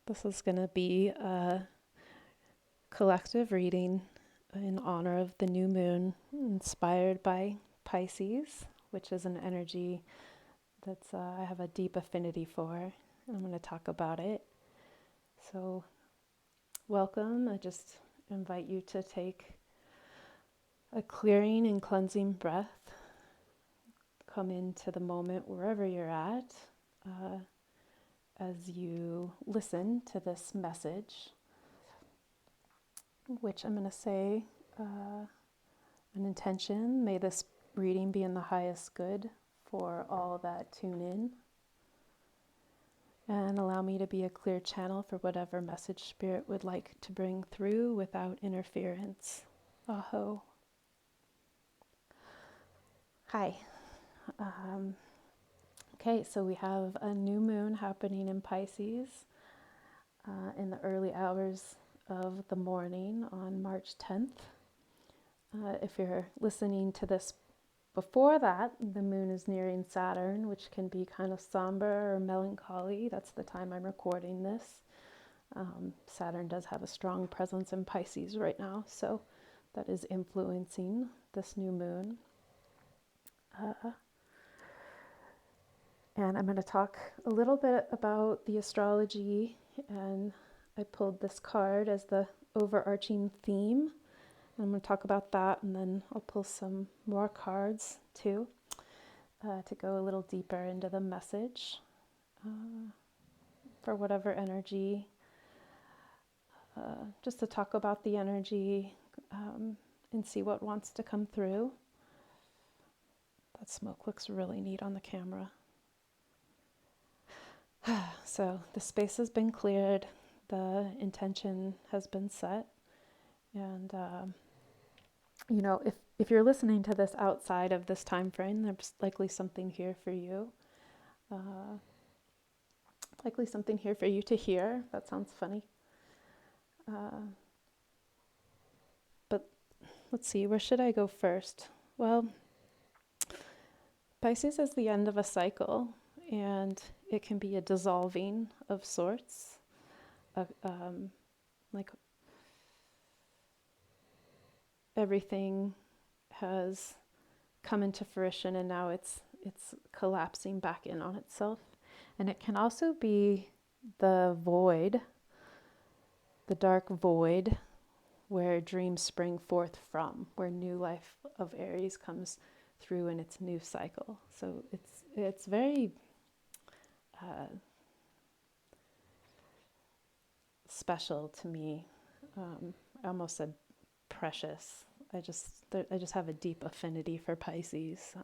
This is going to be a collective reading in honor of the new moon, inspired by Pisces, which is an energy that's I have a deep affinity for. I'm going to talk about it. So, welcome. I just invite you to take a clearing and cleansing breath. Come into the moment wherever you're at as you listen to this message, which I'm going to say an intention. May this reading be in the highest good for all that tune in. And allow me to be a clear channel for whatever message Spirit would like to bring through without interference. Aho. Hi. Okay, so we have a new moon happening in Pisces in the early hours of the morning on March 10th. If you're listening to this before that, the moon is nearing Saturn, which can be kind of somber or melancholy. That's the time I'm recording this. Saturn does have a strong presence in Pisces right now, so that is influencing this new moon. And I'm going to talk a little bit about the astrology, and I pulled this card as the overarching theme. I'm going to talk about that, and then I'll pull some more cards too to go a little deeper into the message for whatever energy, just to talk about the energy and see what wants to come through. That smoke looks really neat on the camera. So the space has been cleared, the intention has been set, and you know, if you're listening to this outside of this time frame, there's likely something here for you. Likely something here for you to hear. That sounds funny. But let's see, where should I go first? Well, Pisces is the end of a cycle, and it can be a dissolving of sorts. Like everything has come into fruition, and now it's collapsing back in on itself. And it can also be the void, the dark void, where dreams spring forth from, where new life of Aries comes through in its new cycle. So it's very special to me. I almost said precious. I just have a deep affinity for Pisces.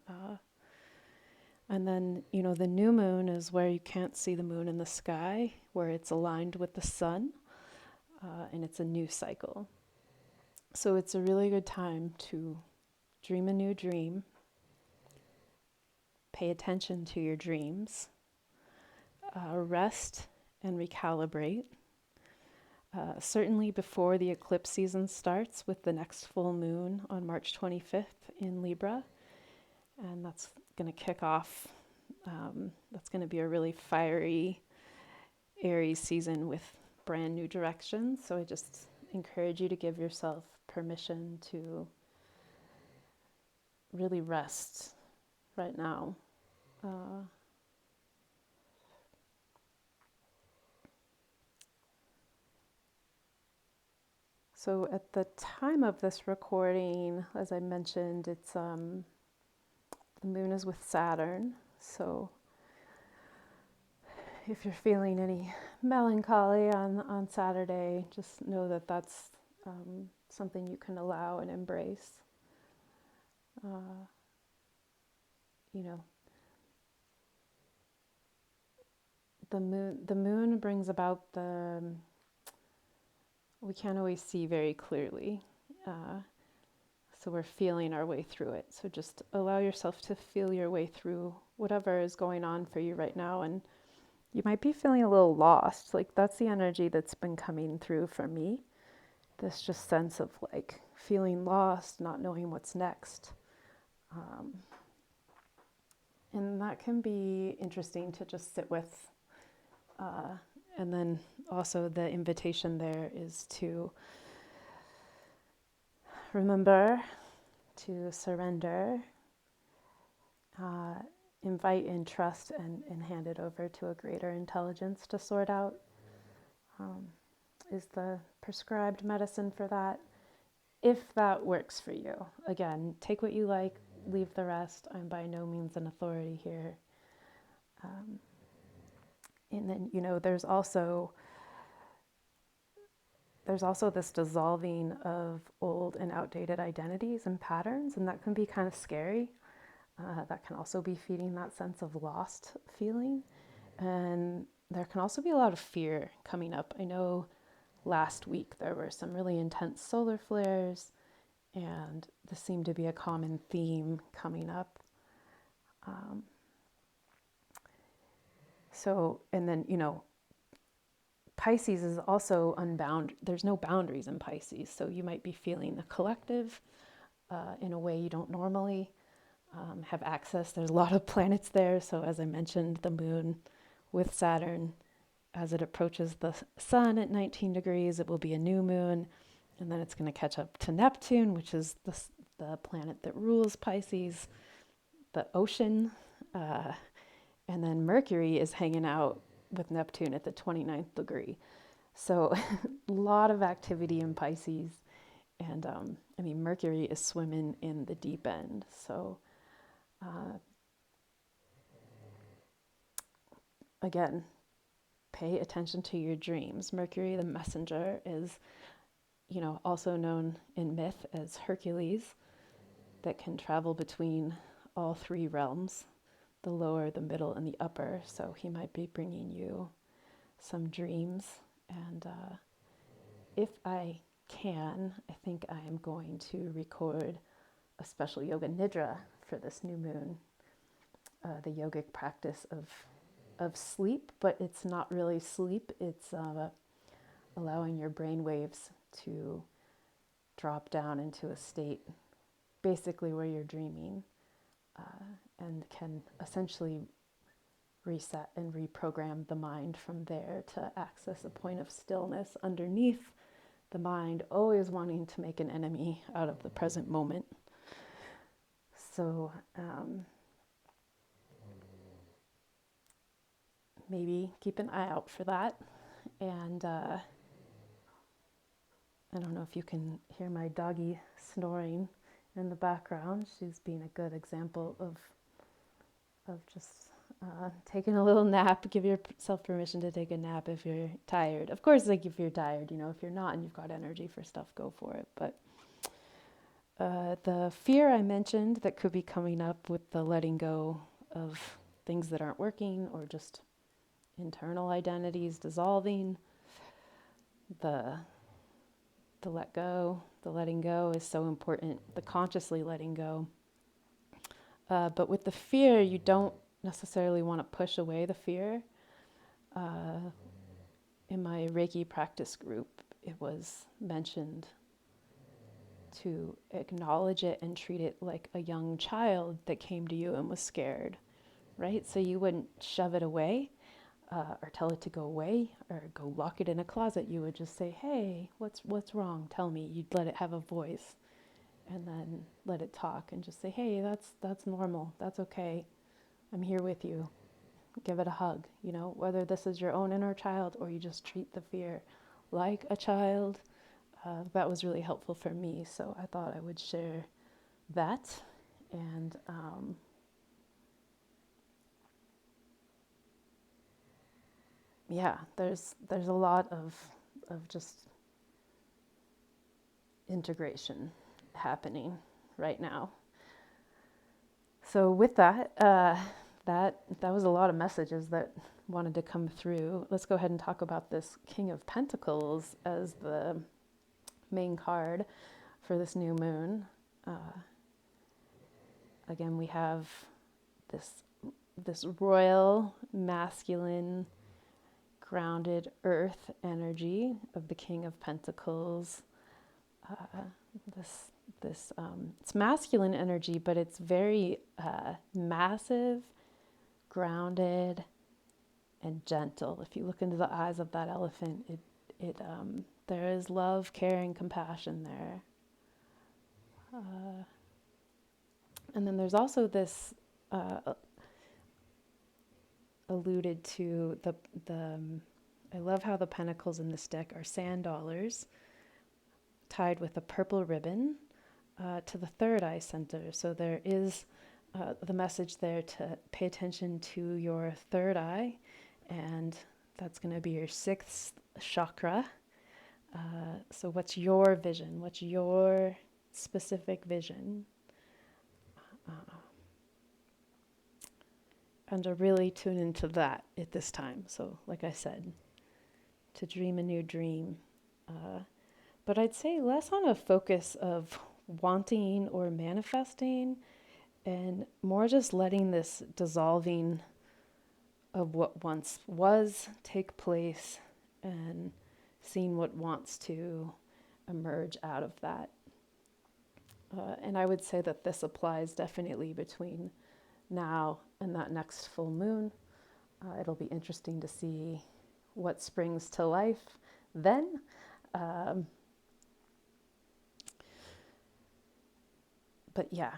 And then, you know, the new moon is where you can't see the moon in the sky, where it's aligned with the sun, and it's a new cycle. So it's a really good time to dream a new dream, pay attention to your dreams, rest and recalibrate. Certainly before the eclipse season starts with the next full moon on March 25th in Libra. And that's going to kick off, that's going to be a really fiery Aries season with brand new directions. So I just encourage you to give yourself permission to really rest right now. So at the time of this recording, as I mentioned, it's the moon is with Saturn. So if you're feeling any melancholy on Saturday, just know that that's something you can allow and embrace. You know, the moon brings about we can't always see very clearly. So we're feeling our way through it. So just allow yourself to feel your way through whatever is going on for you right now. And you might be feeling a little lost. Like that's the energy that's been coming through for me. This just sense of like feeling lost, not knowing what's next. And that can be interesting to just sit with And then also the invitation there is to remember to surrender, uh, invite in trust, and hand it over to a greater intelligence to sort out, is the prescribed medicine for that, if that works for you. Again, take what you like, leave the rest. I'm by no means an authority here. And then, there's also this dissolving of old and outdated identities and patterns, and that can be kind of scary. That can also be feeding that sense of lost feeling. And there can also be a lot of fear coming up. I know last week there were some really intense solar flares, and this seemed to be a common theme coming up. And then, Pisces is also unbound. There's no boundaries in Pisces. So you might be feeling the collective in a way you don't normally have access. There's a lot of planets there. So as I mentioned, the moon with Saturn, as it approaches the sun at 19 degrees, it will be a new moon. And then it's going to catch up to Neptune, which is the planet that rules Pisces, the ocean. And then Mercury is hanging out with Neptune at the 29th degree. So a lot of activity in Pisces. And Mercury is swimming in the deep end. So again, pay attention to your dreams. Mercury, the messenger, is, also known in myth as Hercules, that can travel between all three realms, the lower, the middle, and the upper. So he might be bringing you some dreams. And if I can, I think I am going to record a special yoga nidra for this new moon, the yogic practice of sleep, but it's not really sleep. It's allowing your brain waves to drop down into a state basically where you're dreaming, and can essentially reset and reprogram the mind from there to access a point of stillness underneath the mind, always wanting to make an enemy out of the present moment. So maybe keep an eye out for that. And I don't know if you can hear my doggy snoring in the background. She's being a good example of just taking a little nap. Give yourself permission to take a nap if you're tired. Of course, if you're tired, if you're not and you've got energy for stuff, go for it. But the fear I mentioned that could be coming up with the letting go of things that aren't working, or just internal identities dissolving, the let go, the letting go is so important, the consciously letting go. But with the fear, you don't necessarily want to push away the fear. In my Reiki practice group, it was mentioned to acknowledge it and treat it like a young child that came to you and was scared, right? So you wouldn't shove it away, or tell it to go away, or go lock it in a closet. You would just say, hey, what's wrong? Tell me. You'd let it have a voice, and then let it talk, and just say, hey, that's normal. That's okay. I'm here with you. Give it a hug, whether this is your own inner child or you just treat the fear like a child. That was really helpful for me. So I thought I would share that. And there's a lot of just integration happening right now. So with that, that was a lot of messages that wanted to come through. Let's go ahead and talk about this King of Pentacles as the main card for this new moon. Again, we have this royal, masculine, grounded earth energy of the King of Pentacles. It's masculine energy, but it's very massive, grounded, and gentle. If you look into the eyes of that elephant, there is love, care, and compassion there. And then there's also this alluded to I love how the pentacles in this deck are sand dollars tied with a purple ribbon to the third eye center. So there is the message there to pay attention to your third eye, and that's going to be your sixth chakra. So what's your vision? What's your specific vision? And to really tune into that at this time. So like I said, to dream a new dream. But I'd say less on a focus of wanting or manifesting, and more just letting this dissolving of what once was take place and seeing what wants to emerge out of that. And I would say that this applies definitely between now and that next full moon. It'll be interesting to see what springs to life then. But yeah,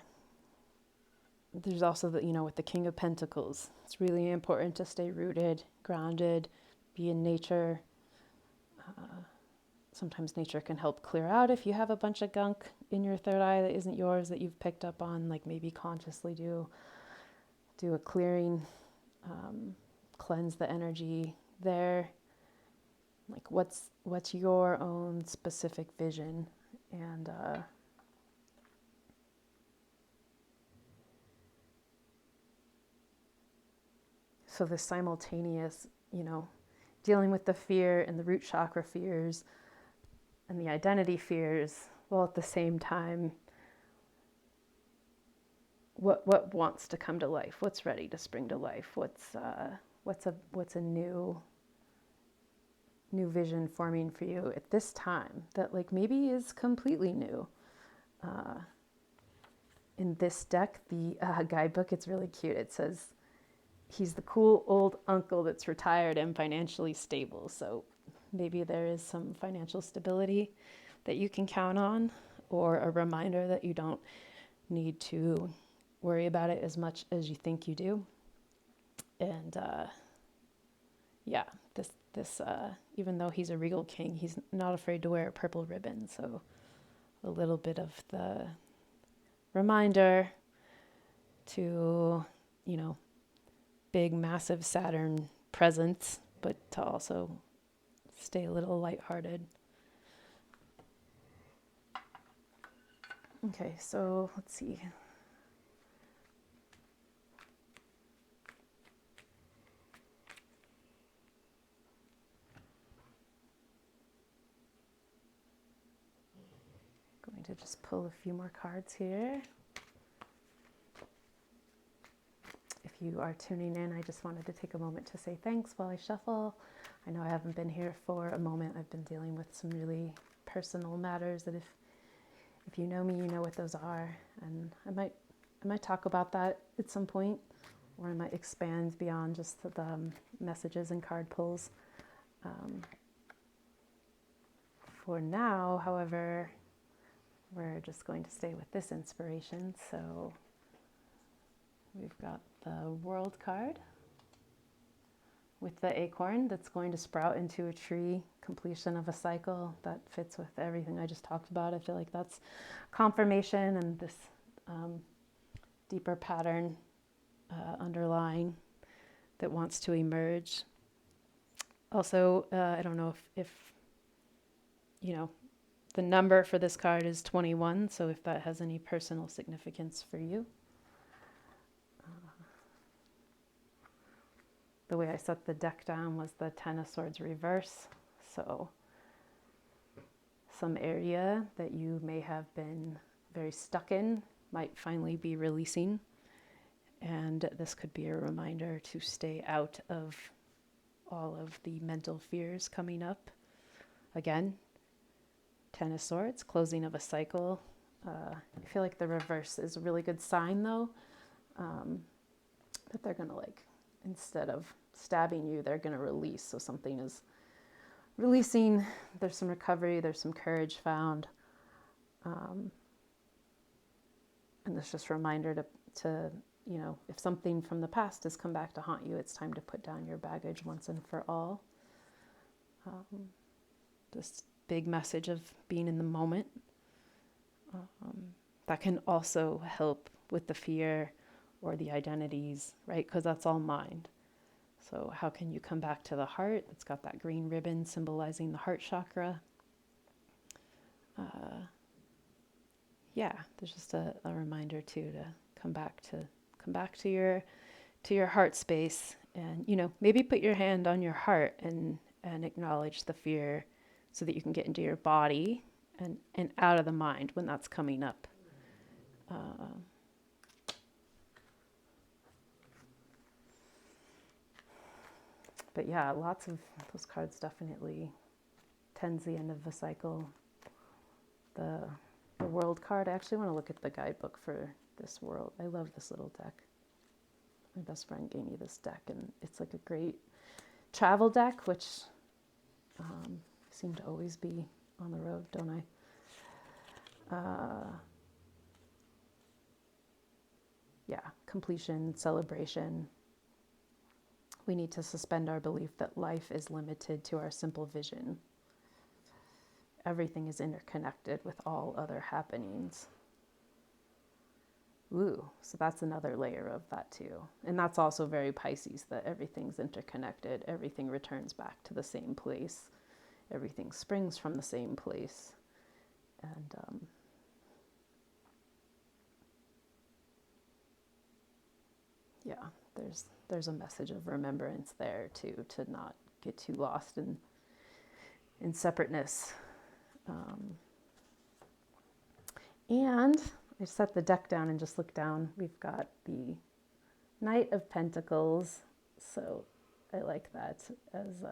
there's also with the King of Pentacles, it's really important to stay rooted, grounded, be in nature. Sometimes nature can help clear out if you have a bunch of gunk in your third eye that isn't yours that you've picked up on. Like maybe consciously do a clearing, cleanse the energy there. Like what's your own specific vision, and so this simultaneous, dealing with the fear and the root chakra fears and the identity fears, while at the same time, what wants to come to life, what's ready to spring to life, what's a new vision forming for you at this time that like maybe is completely new. In this deck, the guidebook, it's really cute. It says he's the cool old uncle that's retired and financially stable. So maybe there is some financial stability that you can count on, or a reminder that you don't need to worry about it as much as you think you do. And yeah, this even though he's a regal king, he's not afraid to wear a purple ribbon. So a little bit of the reminder to, big, massive Saturn presence, but to also stay a little lighthearted. Okay, so let's see. Going to just pull a few more cards here. If you are tuning in, I just wanted to take a moment to say thanks while I shuffle. I know I haven't been here for a moment. I've been dealing with some really personal matters that if you know me, you know what those are. And I might talk about that at some point, or I might expand beyond just the messages and card pulls. For now, however, we're just going to stay with this inspiration. So we've got the World card with the acorn that's going to sprout into a tree, completion of a cycle. That fits with everything I just talked about. I feel like that's confirmation and this deeper pattern underlying that wants to emerge. Also, I don't know if the number for this card is 21, so if that has any personal significance for you. The way I set the deck down was the Ten of Swords reverse. So some area that you may have been very stuck in might finally be releasing. And this could be a reminder to stay out of all of the mental fears coming up. Again, Ten of Swords, closing of a cycle. I feel like the reverse is a really good sign, though, that they're going to, instead of stabbing you, they're going to release. So something is releasing. There's some recovery. There's some courage found. And it's just a reminder to, if something from the past has come back to haunt you, it's time to put down your baggage once and for all. This big message of being in the moment. That can also help with the fear or the identities, right? Because that's all mind. So how can you come back to the heart? It's got that green ribbon symbolizing the heart chakra. There's just a reminder too to come back to your heart space, and maybe put your hand on your heart and acknowledge the fear, so that you can get into your body and out of the mind when that's coming up. But yeah, lots of those cards definitely tends the end of the cycle. The world card, I actually want to look at the guidebook for this world. I love this little deck. My best friend gave me this deck, and it's like a great travel deck, which I seem to always be on the road, don't I? Completion, celebration. We need to suspend our belief that life is limited to our simple vision. Everything is interconnected with all other happenings. Ooh, so that's another layer of that too. And that's also very Pisces, that everything's interconnected. Everything returns back to the same place. Everything springs from the same place. And there's a message of remembrance there too, to not get too lost in separateness. And I set the deck down and just look down. We've got the Knight of Pentacles. So I like that as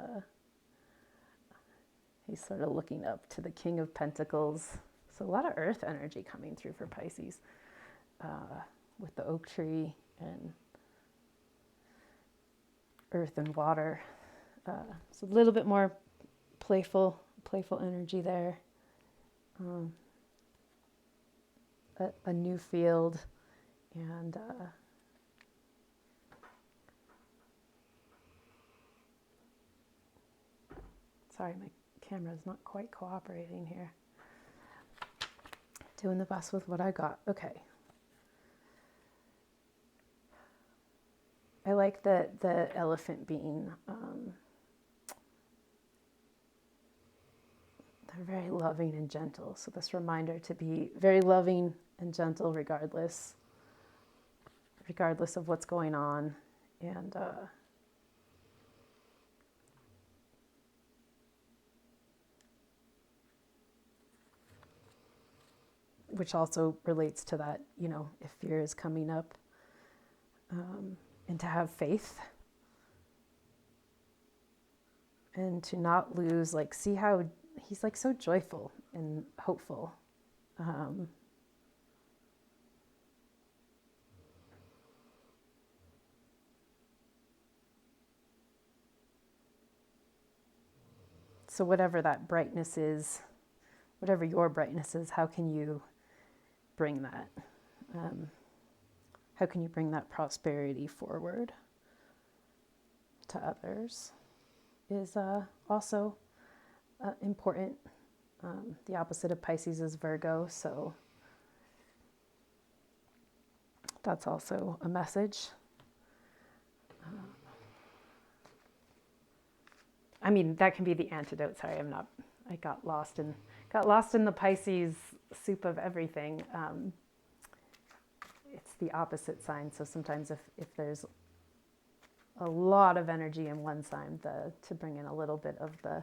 he's sort of looking up to the King of Pentacles. So a lot of earth energy coming through for Pisces, with the oak tree and earth and water. So a little bit more playful energy there. A new field, and sorry, my camera is not quite cooperating here. Doing the best with what I got. Okay. I like the elephant being, they're very loving and gentle. So this reminder to be very loving and gentle regardless of what's going on. And which also relates to that, if fear is coming up, and to have faith and to not lose, see how he's so joyful and hopeful. So whatever that brightness is, whatever your brightness is, how can you bring that? How can you bring that prosperity forward to others is also important. The opposite of Pisces is Virgo, so that's also a message. That can be the antidote. Sorry, I got lost in the Pisces soup of everything. It's the opposite sign. So sometimes if there's a lot of energy in one sign, to bring in a little bit of the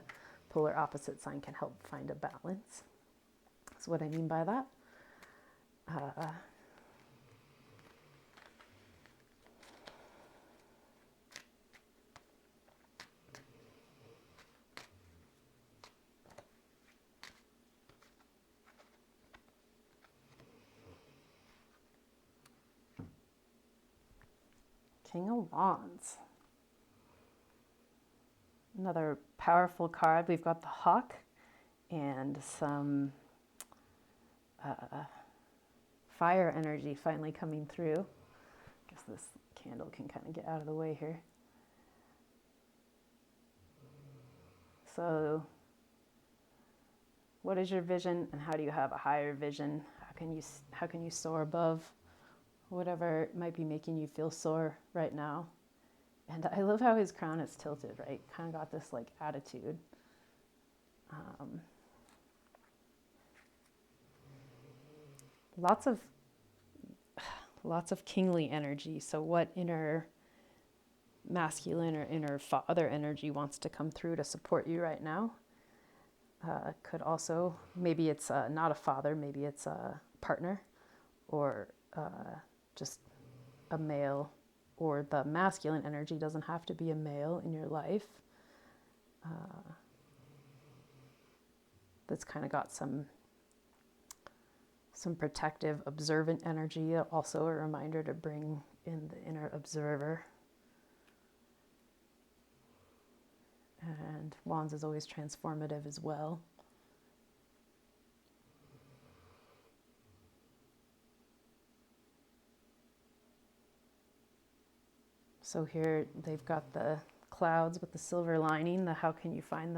polar opposite sign can help find a balance. That's what I mean by that. King of Wands. Another powerful card. We've got the hawk and some fire energy finally coming through. I guess this candle can kind of get out of the way here. So, what is your vision, and how do you have a higher vision? How can you soar above whatever might be making you feel sore right now? And I love how his crown is tilted, right? Kind of got this like attitude. Lots of kingly energy. So what inner masculine or inner father energy wants to come through to support you right now? Could also, maybe it's not a father, maybe it's a partner, or just a male, or the masculine energy doesn't have to be a male in your life. That's kind of got some protective, observant energy. Also a reminder to bring in the inner observer. And Wands is always transformative as well. So here they've got the clouds with the silver lining. How can you find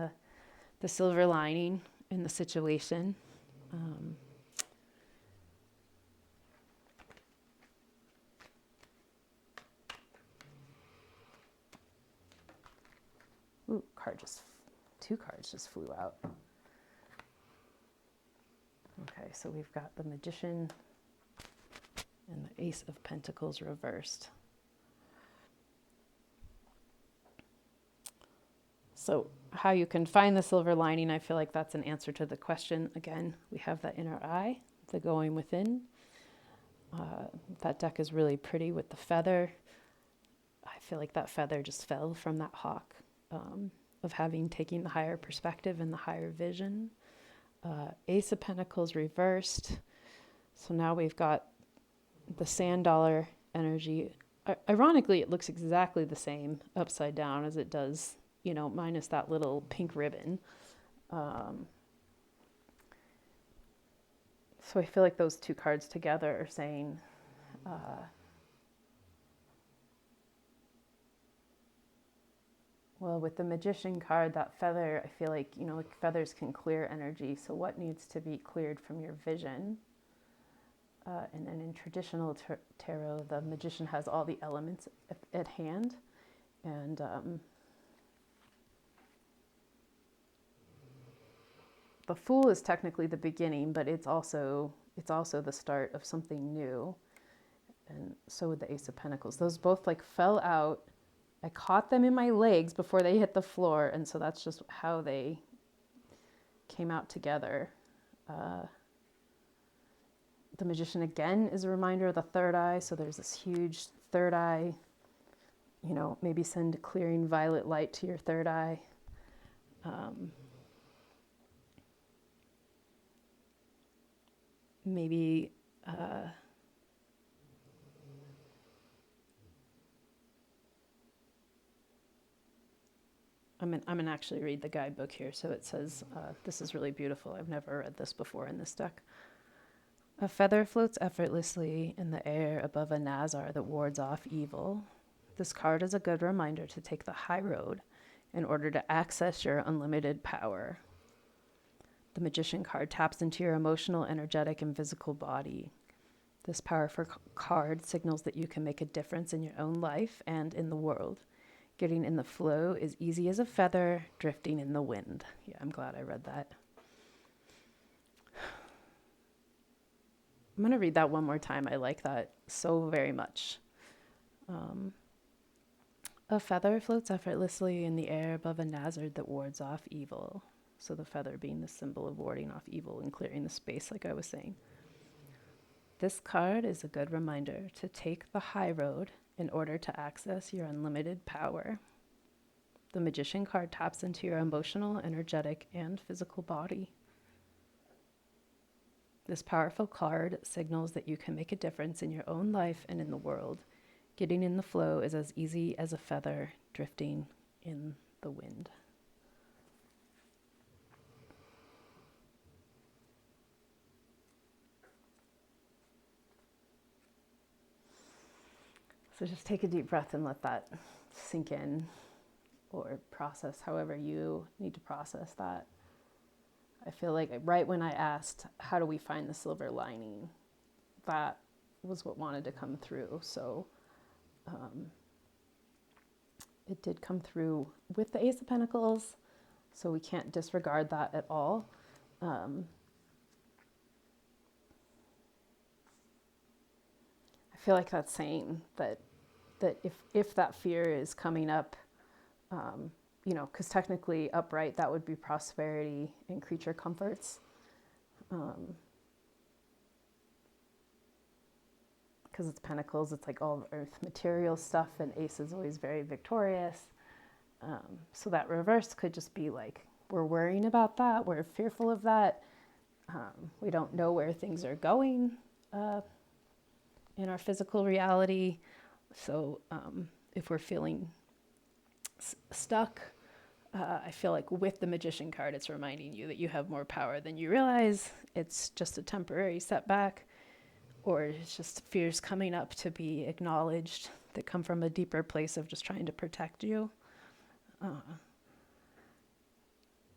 the silver lining in the situation? Ooh, two cards just flew out. Okay, so we've got the Magician and the Ace of Pentacles reversed. So how you can find the silver lining, I feel like that's an answer to the question. Again, we have that inner eye, the going within. That deck is really pretty with the feather. I feel like that feather just fell from that hawk, of taking the higher perspective and the higher vision. Ace of Pentacles reversed. So now we've got the sand dollar energy. Ironically, it looks exactly the same upside down as it does, minus that little pink ribbon. So I feel like those two cards together are saying, well, with the Magician card, that feather, I feel like, like feathers can clear energy. So what needs to be cleared from your vision? And then in traditional tarot, the Magician has all the elements at hand. And the Fool is technically the beginning, but it's also the start of something new. And so with the Ace of Pentacles, those both like fell out. I caught them in my legs before they hit the floor, and so that's just how they came out together. The Magician again is a reminder of the third eye, so there's this huge third eye. Maybe send clearing violet light to your third eye. Maybe I'm gonna actually read the guidebook here. So it says, this is really beautiful. I've never read this before in this deck. A feather floats effortlessly in the air above a Nazar that wards off evil. This card is a good reminder to take the high road in order to access your unlimited power. The Magician card taps into your emotional, energetic, and physical body. This powerful card signals that you can make a difference in your own life and in the world. Getting in the flow is easy as a feather drifting in the wind. Yeah, I'm glad I read that. I'm going to read that one more time. I like that so very much. A feather floats effortlessly in the air above a Nazar that wards off evil. So the feather being the symbol of warding off evil and clearing the space, like I was saying. This card is a good reminder to take the high road in order to access your unlimited power. The Magician card taps into your emotional, energetic, and physical body. This powerful card signals that you can make a difference in your own life and in the world. Getting in the flow is as easy as a feather drifting in the wind. So just take a deep breath and let that sink in, or process however you need to process that. I feel like right when I asked, how do we find the silver lining? That was what wanted to come through. So it did come through with the Ace of Pentacles, so we can't disregard that at all. I feel like that's saying that if that fear is coming up, you know, because technically upright, that would be prosperity and creature comforts. Because it's pentacles, it's like all earth material stuff, and ace is always very victorious. So that reverse could just be like, we're worrying about that, we're fearful of that, we don't know where things are going in our physical reality. So if we're feeling stuck, I feel like with the Magician card, it's reminding you that you have more power than you realize. It's just a temporary setback, or it's just fears coming up to be acknowledged that come from a deeper place of just trying to protect you.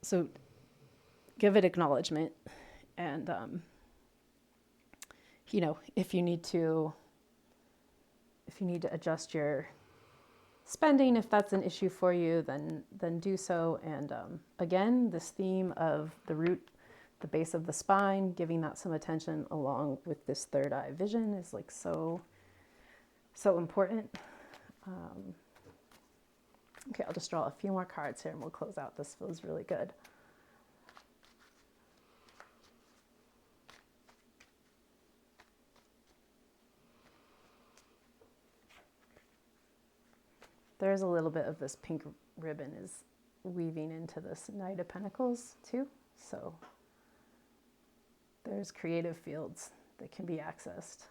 So give it acknowledgement, and you know, if you need to adjust your spending, if that's an issue for you, then do so. And again, this theme of the root, the base of the spine, giving that some attention along with this third eye vision is like so important. Okay, I'll just draw a few more cards here and we'll close out. This feels really good. There's a little bit of this pink ribbon is weaving into this Knight of Pentacles too. So there's creative fields that can be accessed.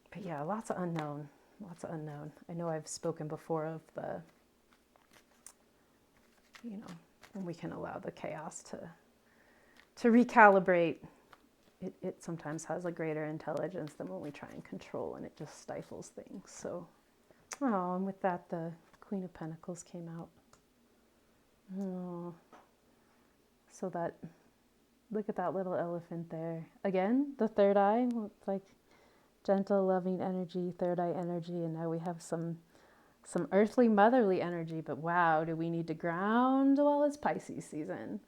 But yeah, lots of unknown, lots of unknown. I know I've spoken before of the, you know, when we can allow the chaos to recalibrate, it sometimes has a greater intelligence than when we try and control, and it just stifles things. So, oh, and with that, the Queen of Pentacles came out. Oh, so that, look at that little elephant there. Again, the third eye, it's like gentle, loving energy, third eye energy, and now we have some earthly, motherly energy, but wow, do we need to ground? Well, it's Pisces season.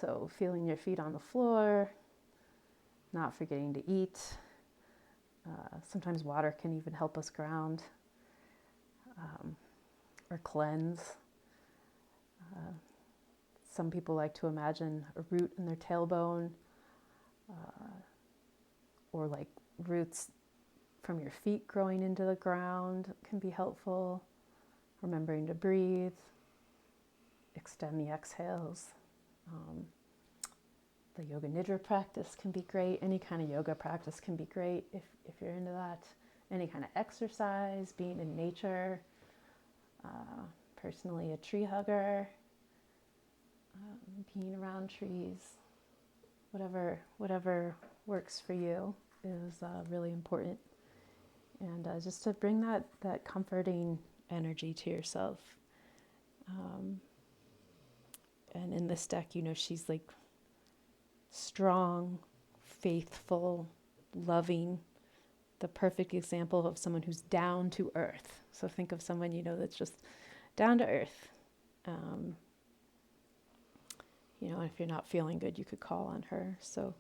So feeling your feet on the floor, not forgetting to eat. Sometimes water can even help us ground or cleanse. Some people like to imagine a root in their tailbone, or like roots from your feet growing into the ground can be helpful. Remembering to breathe, extend the exhales. The yoga nidra practice can be great. Any kind of yoga practice can be great if you're into that. Any kind of exercise, being in nature. Personally, a tree hugger, being around trees, whatever works for you is really important. And just to bring that comforting energy to yourself. And in this deck, you know, she's like strong, faithful, loving, the perfect example of someone who's down to earth. So think of someone, you know, that's just down to earth. You know, if you're not feeling good, you could call on her. So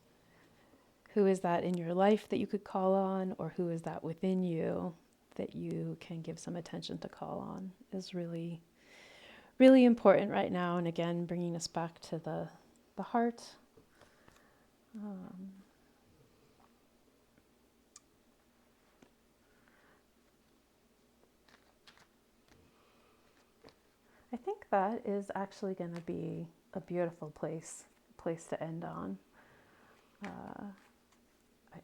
who is that in your life that you could call on, or who is that within you that you can give some attention to call on is really, really important right now. And again, bringing us back to the heart. I think that is actually going to be a beautiful place to end on.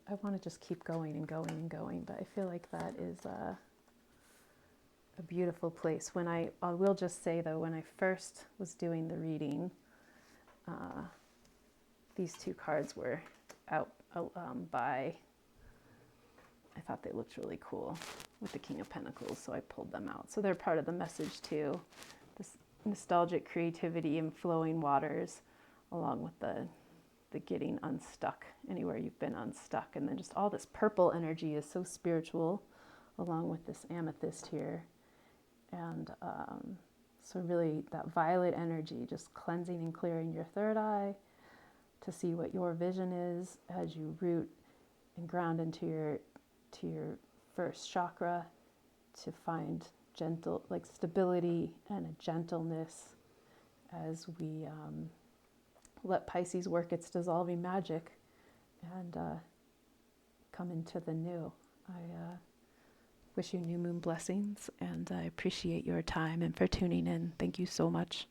I want to just keep going and going and going, but I feel like that is a beautiful place. I will just say though, when I first was doing the reading, Uh, these two cards were out by, I thought they looked really cool with the King of Pentacles, so I pulled them out. So they're part of the message too. This nostalgic creativity and flowing waters, along with the getting unstuck anywhere you've been unstuck. And then just all this purple energy is so spiritual, along with this amethyst here. And so really that violet energy, just cleansing and clearing your third eye to see what your vision is as you root and ground into your first chakra, to find gentle, like stability and a gentleness as we let Pisces work its dissolving magic and come into the new. I wish you new moon blessings, and I appreciate your time and for tuning in. Thank you so much.